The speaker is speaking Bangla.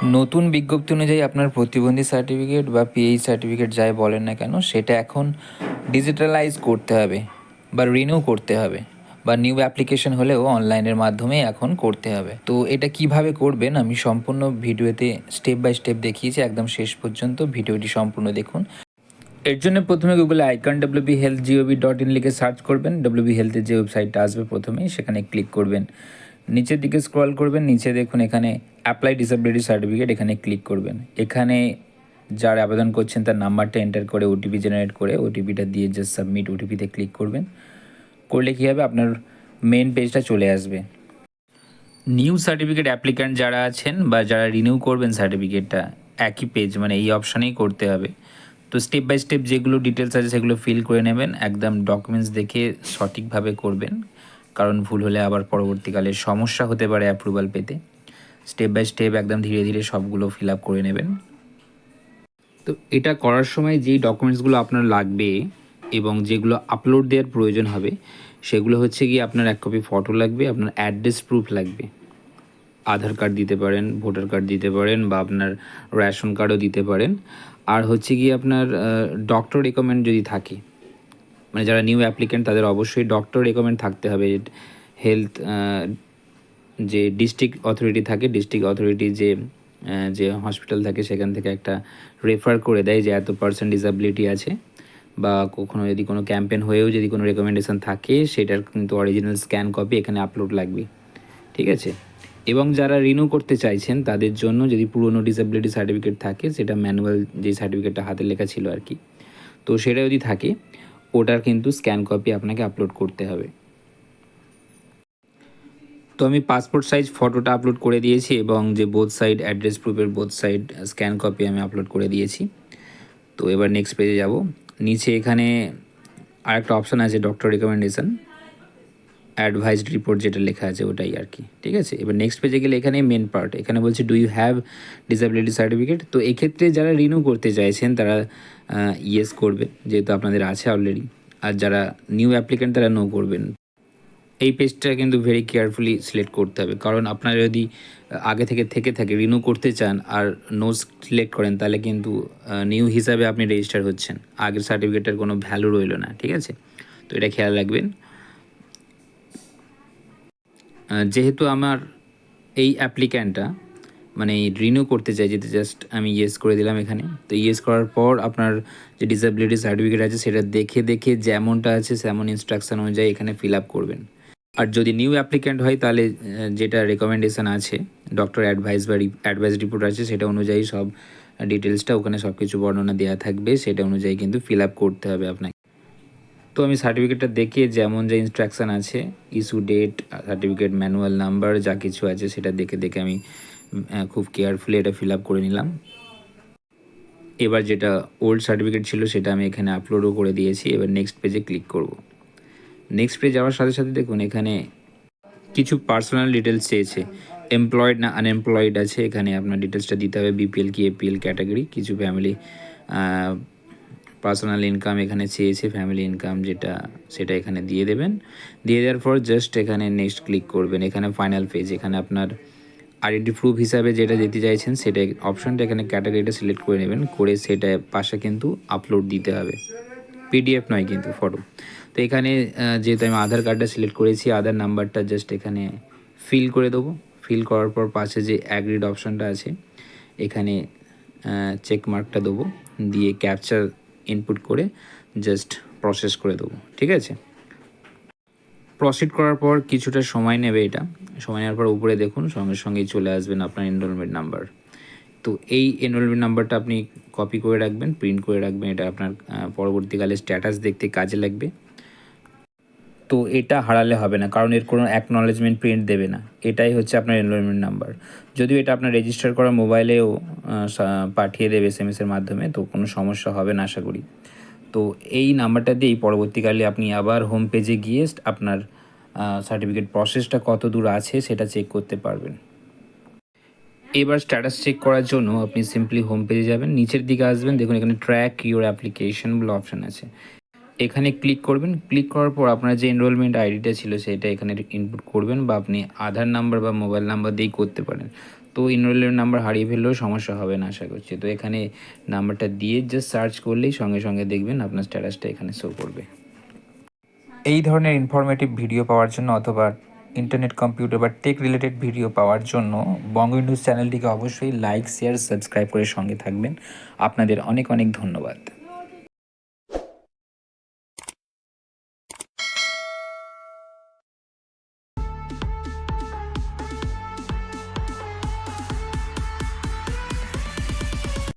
নতুন বিজ্ঞপ্তি অনুযায়ী আপনার প্রতিবন্ধী সার্টিফিকেট বা পিএইচ সার্টিফিকেট যাই বলেন না কেন সেটা এখন ডিজিটালাইজ করতে হবে বা রিনিউ করতে হবে, বা নিউ অ্যাপ্লিকেশন হলেও অনলাইনের মাধ্যমে এখন করতে হবে। তো এটা কিভাবে করবেন আমি সম্পূর্ণ ভিডিওতে স্টেপ বাই স্টেপ দেখিয়েছি, একদম শেষ পর্যন্ত ভিডিওটি সম্পূর্ণ দেখুন। এর জন্য প্রথমে গুগলে আইকন wbhealth.gov.in লিখে সার্চ করবেন। ডব্লিউবি হেলথের যে ওয়েবসাইটটা আসবে প্রথমেই সেখানে ক্লিক করবেন, নিচের দিকে স্ক্রল করবেন, নিচে দেখুন এখানে অ্যাপ্লাই ডিসেবিলিটি সার্টিফিকেট, এখানে ক্লিক করবেন। এখানে যার আবেদন করছেন তার নাম্বারটা এন্টার করে ওটিপি জেনারেট করে ওটিপিটা দিয়ে জাস্ট সাবমিট ওটিপিতে ক্লিক করবেন। করলে কী হবে, আপনার মেন পেজটা চলে আসবে। নিউ সার্টিফিকেট অ্যাপ্লিক্যান্ট যারা আছেন বা যারা রিনিউ করবেন সার্টিফিকেটটা, একই পেজ মানে এই অপশানেই করতে হবে। তো স্টেপ বাই স্টেপ যেগুলো ডিটেলস আছে সেগুলো ফিল করে নেবেন, একদম ডকুমেন্টস দেখে সঠিকভাবে করবেন, কারণ ভুল হলে আবার পরবর্তীকালে সমস্যা হতে পারে অ্যাপ্রুভাল পেতে। স্টেপ বাই স্টেপ একদম ধীরে ধীরে সবগুলো ফিল আপ করে নেবেন। তো এটা করার সময় যেই ডকুমেন্টসগুলো আপনার লাগবে এবং যেগুলো আপলোড দেওয়ার প্রয়োজন হবে সেগুলো হচ্ছে গিয়ে আপনার এক কপি ফটো লাগবে, আপনার অ্যাড্রেস প্রুফ লাগবে, আধার কার্ড দিতে পারেন, ভোটার কার্ড দিতে পারেন, বা আপনার রেশন কার্ডও দিতে পারেন। আর হচ্ছে গিয়ে আপনার ডক্টর রেকমেন্ড যদি থাকে, মানে যারা নিউ অ্যাপ্লিক্যান্ট তাদের অবশ্যই ডক্টর রেকমেন্ড থাকতে হবে। হেলথ যে ডিস্ট্রিক্ট অথরিটি থাকে, ডিস্ট্রিক্ট অথরিটি যে হসপিটাল থাকে সেখান থেকে একটা রেফার করে দেয় যে এত পার্সেন্ট ডিসেবিলিটি আছে, বা কখনো যদি কোনো ক্যাম্পেন হয়েও যদি কোনো রেকমেন্ডেশন থাকে সেটার কিন্তু অরিজিনাল স্ক্যান কপি এখানে আপলোড লাগবে। ঠিক আছে। এবং যারা রিনিউ করতে চাইছেন তাদের জন্য যদি পুরনো ডিসেবিলিটি সার্টিফিকেট থাকে, সেটা ম্যানুয়াল যে সার্টিফিকেটটা হাতে লেখা ছিল আর কি, তো সেটা যদি থাকে ওটার কিন্তু স্ক্যান কপি আপনাকে আপলোড করতে হবে। তো আমি পাসপোর্ট সাইজ ফটোটা আপলোড করে দিয়েছি এবং যে বোথ সাইড অ্যাড্রেস প্রুফের বোথ সাইড স্ক্যান কপি আমি আপলোড করে দিয়েছি। তো এবার নেক্সট পেজে যাব। নিচে এখানে আরেকটা অপশান আছে ডক্টর রেকমেন্ডেশন, অ্যাডভাইসড রিপোর্ট যেটা লেখা আছে ওটাই আর কি। ঠিক আছে। এবার নেক্সট পেজে গেলে এখানে মেন পার্ট, এখানে বলছে do you have disability certificate. তো এক্ষেত্রে যারা রিনিউ করতে চাইছেন তারা ইয়েস করবে, যেহেতু আপনাদের আছে অলরেডি। আর যারা নিউ অ্যাপ্লিক্যান্ট তারা নো করবেন। এই পেজটা কিন্তু ভেরি কেয়ারফুলি সিলেক্ট করতে হবে, কারণ আপনারা যদি আগে থেকে থাকে রিনিউ করতে চান আর নো সিলেক্ট করেন তাহলে কিন্তু নিউ হিসাবে আপনি রেজিস্টার হচ্ছেন, আগের সার্টিফিকেটের কোনো ভ্যালু রইল না। ঠিক আছে। তো এটা খেয়াল রাখবেন। যেহেতু আমার এই অ্যাপ্লিক্যান্টটা মানে রিনিউ করতে চাই, যেতে জাস্ট আমি ইয়েস করে দিলাম এখানে। তো ইয়েস করার পর আপনার যে ডিসেবিলিটি সার্টিফিকেট আছে সেটা দেখে দেখে যেমনটা আছে তেমন ইনস্ট্রাকশন অনুযায়ী এখানে ফিল আপ করবেন। আর যদি নিউ অ্যাপ্লিক্যান্ট হয় তাহলে যেটা রেকমেন্ডেশন আছে, ডক্টর অ্যাডভাইস বা অ্যাডভাইস রিপোর্ট আছে, সেটা অনুযায়ী সব ডিটেলসটা ওখানে সব কিছু বর্ণনা দেওয়া থাকবে, সেটা অনুযায়ী কিন্তু ফিল আপ করতে হবে আপনাকে। তো আমি সার্টিফিকেটটা দেখে যেমন যা ইনস্ট্রাকশান আছে, issue date, certificate manual number যা কিছু আছে সেটা দেখে দেখে আমি খুব কেয়ারফুলি এটা ফিল আপ করে নিলাম। এবার যেটা ওল্ড সার্টিফিকেট ছিল সেটা আমি এখানে আপলোডও করে দিয়েছি। এবার নেক্সট পেজে ক্লিক করব। নেক্সট পেজ যাওয়ার সাথে সাথে দেখুন এখানে কিছু পার্সোনাল ডিটেলস চেয়েছে, এমপ্লয়েড না আনএমপ্লয়েড আছে, এখানে আপনার ডিটেলসটা দিতে হবে, বিপিএল কি এপিএল ক্যাটাগরি, কিছু ফ্যামিলি পার্সোনাল ইনকাম এখানে চেয়েছে, ফ্যামিলি ইনকাম যেটা সেটা এখানে দিয়ে দেবেন। দিয়ে দেওয়ার পর জাস্ট এখানে নেক্সট ক্লিক করবেন। এখানে ফাইনাল পেজ, এখানে আপনার আইডেন্টি প্রুফ হিসাবে যেটা দিতে চাইছেন সেটা অপশনটা এখানে ক্যাটাগরিটা সিলেক্ট করে নেবেন, করে সেটা পাশে কিন্তু আপলোড দিতে হবে, পিডিএফ নয় কিন্তু ফটো। তো এখানে যেহেতু আমি আধার কার্ডটা সিলেক্ট করেছি, আধার নাম্বারটা জাস্ট এখানে ফিল করে দেবো। ফিল করার পর পাশে যে অ্যাগ্রিড অপশানটা আছে এখানে চেক মার্কটা দেবো, দিয়ে ক্যাপচার ইনপুট করে জাস্ট প্রসেস করে দেবো। ঠিক আছে। প্রসিড করার পর কিছুটা সময় নেবে, এটা সময় নেওয়ার পর উপরে দেখুন সঙ্গে সঙ্গেই চলে আসবেন আপনার এনরোলমেন্ট নাম্বার। তো এই এনরোলমেন্ট নাম্বারটা আপনি কপি করে রাখবেন, প্রিন্ট করে রাখবেন, এটা আপনার পরবর্তীকালে স্ট্যাটাস দেখতে কাজে লাগবে। তো এটা হারালে হবে না, কারণ এর কোনো অ্যাকনলেজমেন্ট প্রিন্ট দেবে না। এটাই হচ্ছে আপনার এনরোলমেন্ট নাম্বার। যদিও এটা আপনার রেজিস্টার করা মোবাইলেও পাঠিয়ে দেবে এসএমএসের মাধ্যমে, তো কোনো সমস্যা হবে না আশা করি। তো এই নাম্বারটা দিয়েই পরবর্তীকালে আপনি আবার হোম পেজে গিয়ে আপনার সার্টিফিকেট প্রসেসটা কত দূর আছে সেটা চেক করতে পারবেন। এবার স্ট্যাটাস চেক করার জন্য আপনি সিম্পলি হোম পেজে যাবেন, নিচের দিকে আসবেন, দেখুন এখানে ট্র্যাক ইউর অ্যাপ্লিকেশন বলে অপশান আছে, এখানে ক্লিক করবেন। ক্লিক করার পর আপনার যে এনরোলমেন্ট আইডিটা ছিল সেটা এখানে ইনপুট করবেন, বা আপনি আধার নাম্বার বা মোবাইল নাম্বার দিয়েই করতে পারেন। তো এনরোলের নাম্বার হারিয়ে ফেললেও সমস্যা হবে না আশা করছি। তো এখানে নাম্বারটা দিয়ে জাস্ট সার্চ করলেই সঙ্গে সঙ্গে দেখবেন আপনার স্ট্যাটাসটা এখানে শো করবে। এই ধরনের ইনফরমেটিভ ভিডিও পাওয়ার জন্য অথবা ইন্টারনেট কম্পিউটার বা টেক রিলেটেড ভিডিও পাওয়ার জন্য বঙ্গ নিউজ চ্যানেলটিকে অবশ্যই লাইক শেয়ার সাবস্ক্রাইব করে সঙ্গে থাকবেন। আপনাদের অনেক অনেক ধন্যবাদ।